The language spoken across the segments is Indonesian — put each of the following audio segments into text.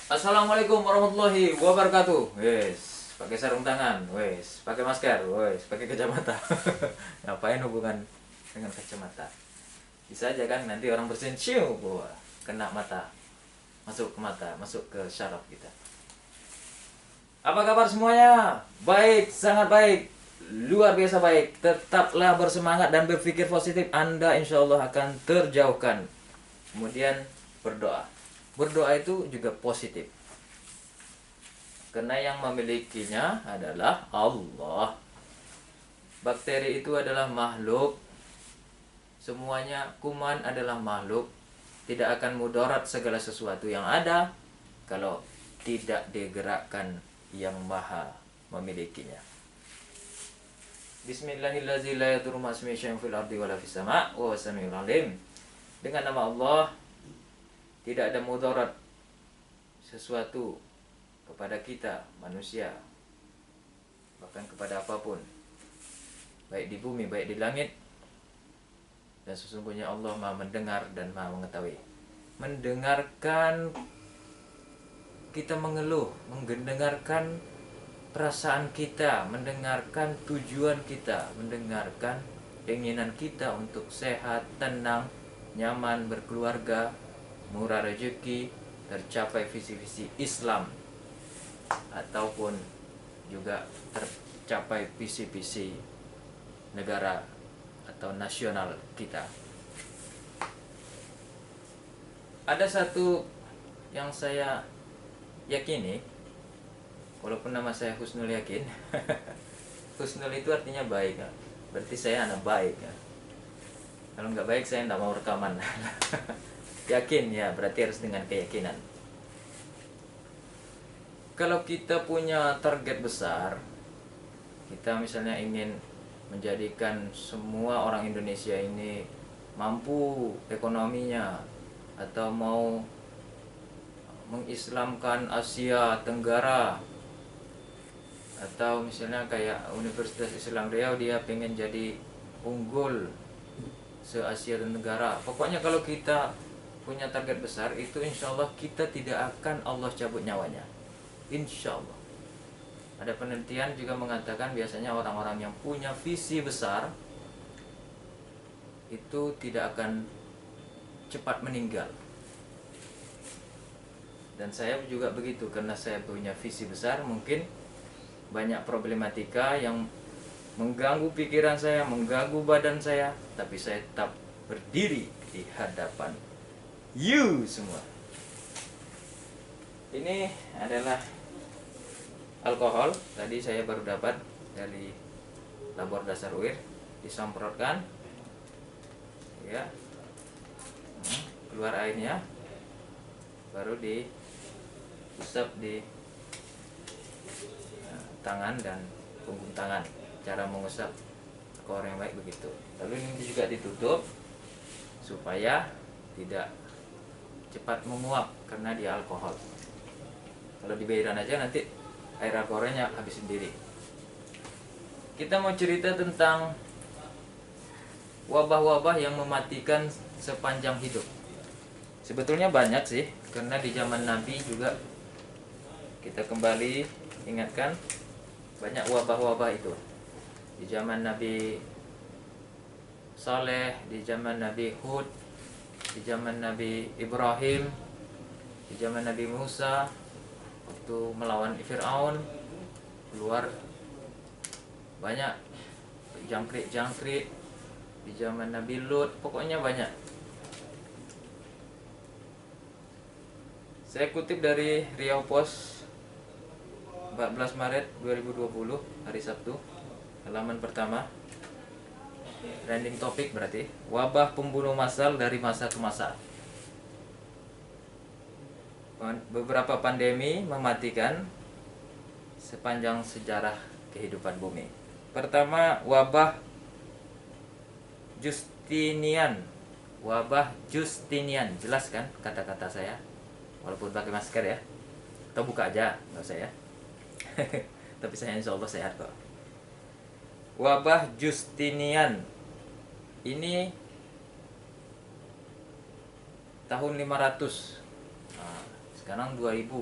Assalamualaikum warahmatullahi wabarakatuh. Wes, pakai sarung tangan, wes, pakai masker, wes, pakai kacamata. Ngapain hubungan dengan kacamata? Bisa aja kan nanti orang bersin, ciu, wah, kena mata, masuk ke mata, masuk ke syaraf kita. Apa kabar semuanya? Baik, sangat baik, luar biasa baik. Tetaplah bersemangat dan berpikir positif. Anda insya Allah akan terjauhkan. Kemudian berdoa. Berdoa itu juga positif. Karena yang memilikinya adalah Allah. Bakteri itu adalah makhluk. Semuanya kuman adalah makhluk. Tidak akan mudarat segala sesuatu yang ada kalau tidak digerakkan yang maha memilikinya. Bismillahirrahmanirrahim. Dengan nama Allah, tidak ada mudarat sesuatu kepada kita manusia, bahkan kepada apapun, baik di bumi baik di langit. Dan sesungguhnya Allah maha mendengar dan maha mengetahui. Mendengarkan kita mengeluh, mendengarkan perasaan kita, mendengarkan tujuan kita, mendengarkan keinginan kita untuk sehat, tenang, nyaman, berkeluarga, murah rezeki, tercapai visi-visi Islam, ataupun juga tercapai visi-visi negara atau nasional kita. Ada satu yang saya yakini, walaupun nama saya Husnul Yakin. Husnul itu artinya baik, berarti saya anak baik. Kalau nggak baik saya nggak mau rekaman. Yakin ya, berarti harus dengan keyakinan. Kalau kita punya target besar, kita misalnya ingin menjadikan semua orang Indonesia ini mampu ekonominya, atau mau mengislamkan Asia Tenggara, atau misalnya kayak Universitas Islam Riau, dia pengen jadi unggul se-Asia Tenggara. Pokoknya kalau kita punya target besar, itu insya Allah kita tidak akan Allah cabut nyawanya, insya Allah. Ada penelitian juga mengatakan biasanya orang-orang yang punya visi besar itu tidak akan cepat meninggal. Dan saya juga begitu, karena saya punya visi besar. Mungkin banyak problematika yang mengganggu pikiran saya, mengganggu badan saya, tapi saya tetap berdiri di hadapan you semua. Ini adalah alkohol, tadi saya baru dapat dari labor dasar UIR, disemprotkan ya, keluar airnya, baru diusap di tangan dan punggung tangan. Cara mengusap alkohol yang baik begitu. Lalu ini juga ditutup supaya tidak cepat menguap karena dia alkohol. Kalau dibiarin aja nanti air alkoholnya habis sendiri. Kita mau cerita tentang wabah-wabah yang mematikan sepanjang hidup. Sebetulnya banyak sih, karena di zaman Nabi juga kita kembali ingatkan banyak wabah-wabah itu. Di zaman Nabi Saleh, di zaman Nabi Hud, di zaman Nabi Ibrahim, di zaman Nabi Musa, waktu melawan Fir'aun, keluar banyak jangkrik-jangkrik. Di zaman Nabi Lut, pokoknya banyak. Saya kutip dari Riau Post 14 Maret 2020, hari Sabtu, halaman pertama. Trending topik berarti wabah pembunuh massal dari masa ke masa. Beberapa pandemi mematikan sepanjang sejarah kehidupan bumi. Pertama, wabah Justinian. Wabah Justinian, jelas kan kata-kata saya? Walaupun pakai masker ya. Atau buka aja, nggak usah ya. Tapi saya insya Allah sehat kok. Wabah Justinian ini tahun 500. Nah, sekarang 2000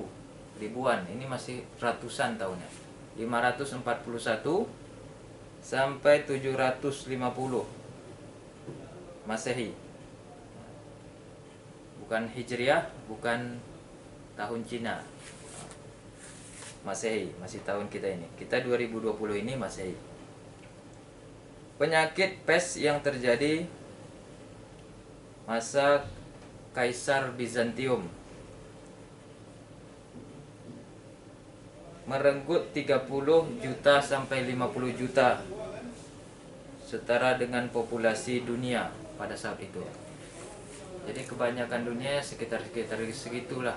ribuan, ini masih ratusan tahunnya. 541 sampai 750 Masehi. Bukan Hijriah, bukan tahun Cina. Masehi, masih tahun kita ini. Kita 2020 ini Masehi. Penyakit pes yang terjadi masa Kaisar Bizantium, merenggut 30 juta sampai 50 juta, setara dengan populasi dunia pada saat itu. Jadi kebanyakan dunia sekitar segitulah.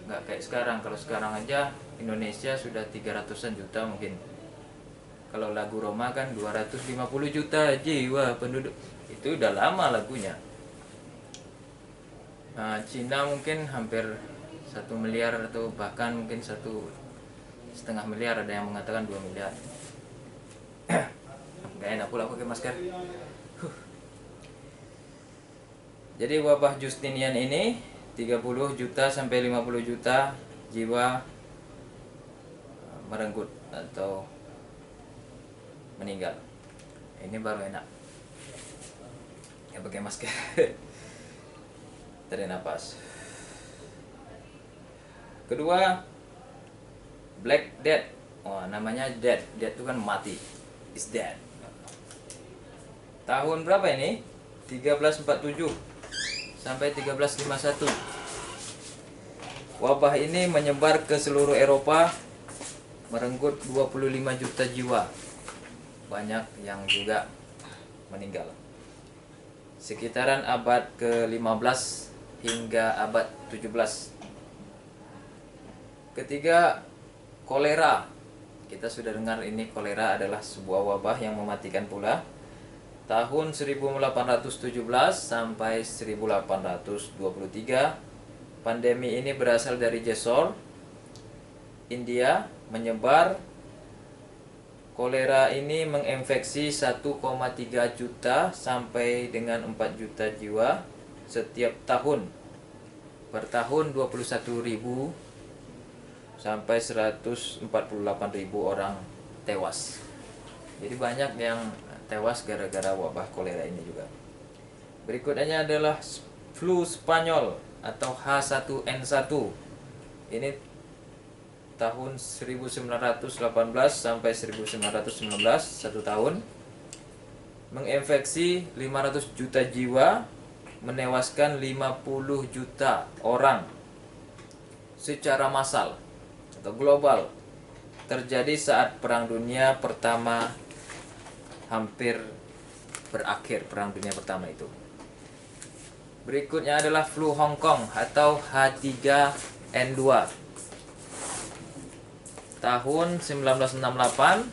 Nggak kayak sekarang. Kalau sekarang aja Indonesia sudah 300-an juta mungkin. Kalau lagu Roma kan 250 juta jiwa penduduk. Itu udah lama lagunya. Nah, Cina mungkin hampir 1 miliar atau bahkan mungkin 1,5 miliar, ada yang mengatakan 2 miliar. Gak enak pula pakai masker. Jadi wabah Justinian ini 30 juta sampai 50 juta jiwa merenggut atau meninggal. Ini baru enak ya pakai masker. Tarik nafas. Kedua, Black Death. Oh, namanya dead. Death itu kan mati. Is dead. Tahun berapa ini? 1347 sampai 1351. Wabah ini menyebar ke seluruh Eropa, merenggut 25 juta jiwa. Banyak yang juga meninggal. Sekitaran abad ke-15 hingga abad 17. Ketiga, kolera. Kita sudah dengar ini, kolera adalah sebuah wabah yang mematikan pula. Tahun 1817 sampai 1823, pandemi ini berasal dari Jessore, India, menyebar. Kolera ini menginfeksi 1,3 juta sampai dengan 4 juta jiwa setiap tahun. Per tahun 21.000 sampai 148.000 orang tewas. Jadi banyak yang tewas gara-gara wabah kolera ini juga. Berikutnya adalah flu Spanyol atau H1N1. Ini tahun 1918 sampai 1919, 1 tahun. Menginfeksi 500 juta jiwa, menewaskan 50 juta orang secara massal atau global. Terjadi saat Perang Dunia Pertama hampir berakhir, Perang Dunia Pertama itu. Berikutnya adalah flu Hong Kong atau H3N2. Tahun 1968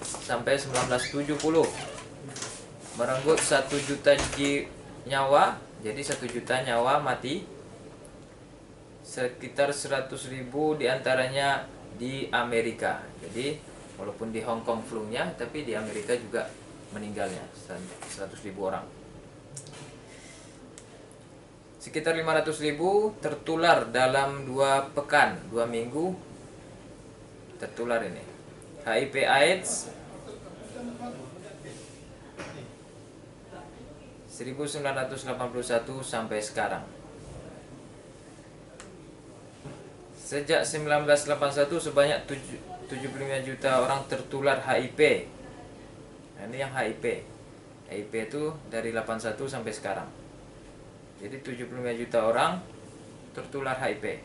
sampai 1970. Merenggut 1 juta nyawa, jadi 1 juta nyawa mati. Sekitar 100.000 diantaranya di Amerika. Jadi walaupun di Hong Kong flu-nya, tapi di Amerika juga meninggalnya 100.000 orang. Sekitar 500.000 tertular dalam 2 pekan, 2 minggu tertular ini. HIV AIDS 1981 sampai sekarang. Sejak 1981 sebanyak 75 juta orang tertular HIV. Nah, ini yang HIV. HIV itu dari 81 sampai sekarang. Jadi 75 juta orang tertular HIV.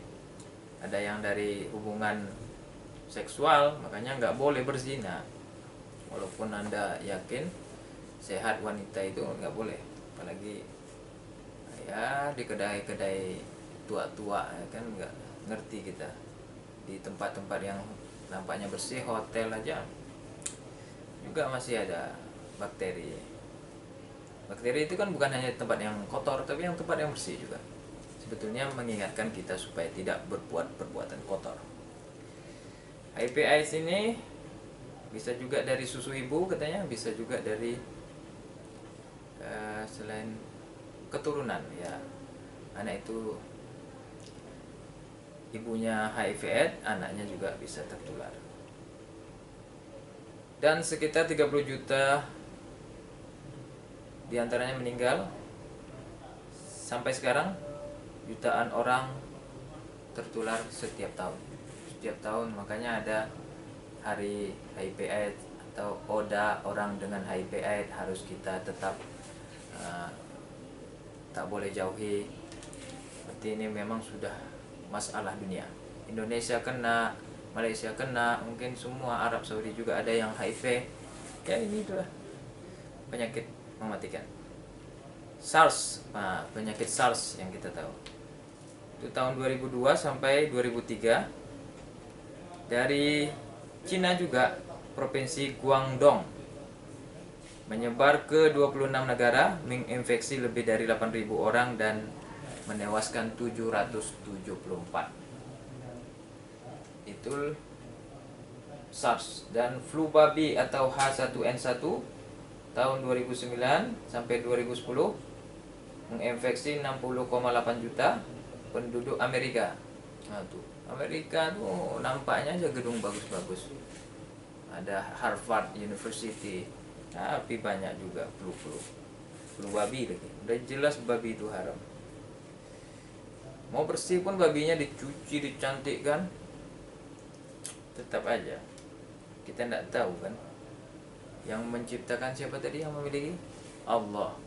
Ada yang dari hubungan seksual, makanya nggak boleh berzina. Walaupun Anda yakin sehat wanita itu nggak boleh. Apalagi ya di kedai-kedai tua-tua ya kan, nggak ngerti kita. Di tempat-tempat yang nampaknya bersih, hotel aja juga masih ada bakteri. Bakteri itu kan bukan hanya tempat yang kotor, tapi yang tempat yang bersih juga. Sebetulnya mengingatkan kita supaya tidak berbuat perbuatan kotor. HIV AIDS ini bisa juga dari susu ibu katanya, bisa juga dari selain keturunan ya, anak itu ibunya HIV/AIDS, anaknya juga bisa tertular. Dan sekitar 30 juta diantaranya meninggal. Sampai sekarang jutaan orang tertular setiap tahun. Setiap tahun, makanya ada hari HIV/AIDS atau ODA, orang dengan HIV/AIDS harus kita tetap tak boleh jauhi. Berarti ini memang sudah masalah dunia. Indonesia kena, Malaysia kena, mungkin semua Arab Saudi juga ada yang HIV. Ya ini itulah penyakit mematikan. SARS, penyakit SARS yang kita tahu. Itu tahun 2002 sampai 2003. Dari Cina juga, provinsi Guangdong, menyebar ke 26 negara, menginfeksi lebih dari 8.000 orang dan menewaskan 774. Itu SARS. Dan flu babi atau H1N1 tahun 2009 sampai 2010 menginfeksi 60,8 juta penduduk Amerika. Nah, tuh Amerika tuh nampaknya aja gedung bagus-bagus. Ada Harvard University, tapi banyak juga flu babi lagi. Udah jelas babi itu haram. Mau bersih pun babinya dicuci, dicantikkan, tetap aja kita tidak tahu kan yang menciptakan siapa tadi, yang memiliki Allah.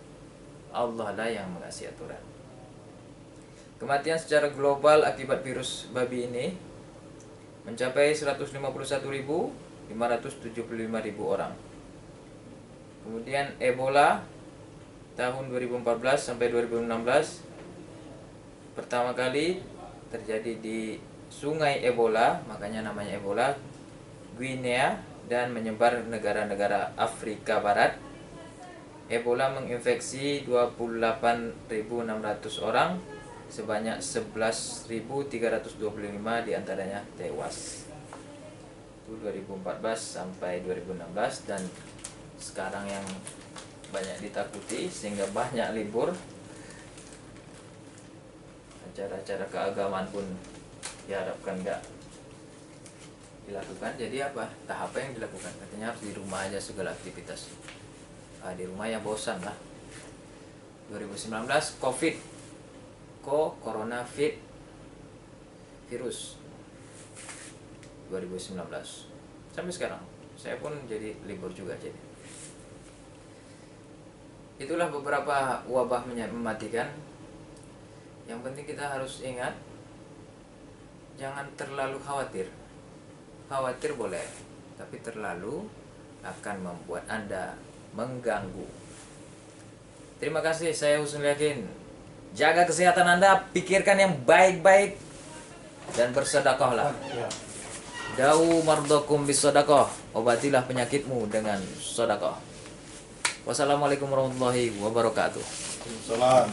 Allah lah yang mengasih aturan. Kematian secara global akibat virus babi ini mencapai 151.575.000 orang. Kemudian Ebola tahun 2014 sampai 2016 pertama kali terjadi di Sungai Ebola, makanya namanya Ebola, Guinea, dan menyebar negara-negara Afrika Barat. Ebola menginfeksi 28.600 orang, sebanyak 11.325 diantaranya tewas. Itu 2014 sampai 2016, dan sekarang yang banyak ditakuti sehingga banyak libur. Acara-acara keagamaan pun diharapkan enggak dilakukan. Jadi apa? Tahap apa yang dilakukan? Katanya harus di rumah aja segala aktivitas. Di rumah ya bosan lah. 2019 COVID, Corona virus 2019 sampai sekarang. Saya pun jadi libur juga jadi. Itulah beberapa wabah mematikan. Yang penting kita harus ingat, jangan terlalu khawatir. Khawatir boleh, tapi terlalu akan membuat Anda mengganggu. Terima kasih, saya Husnul Yakin. Jaga kesehatan Anda, pikirkan yang baik-baik, dan bersedekahlah. Da'u mardakum bisedekah, obatilah penyakitmu dengan sedekah. Wassalamualaikum warahmatullahi wabarakatuh. Salam.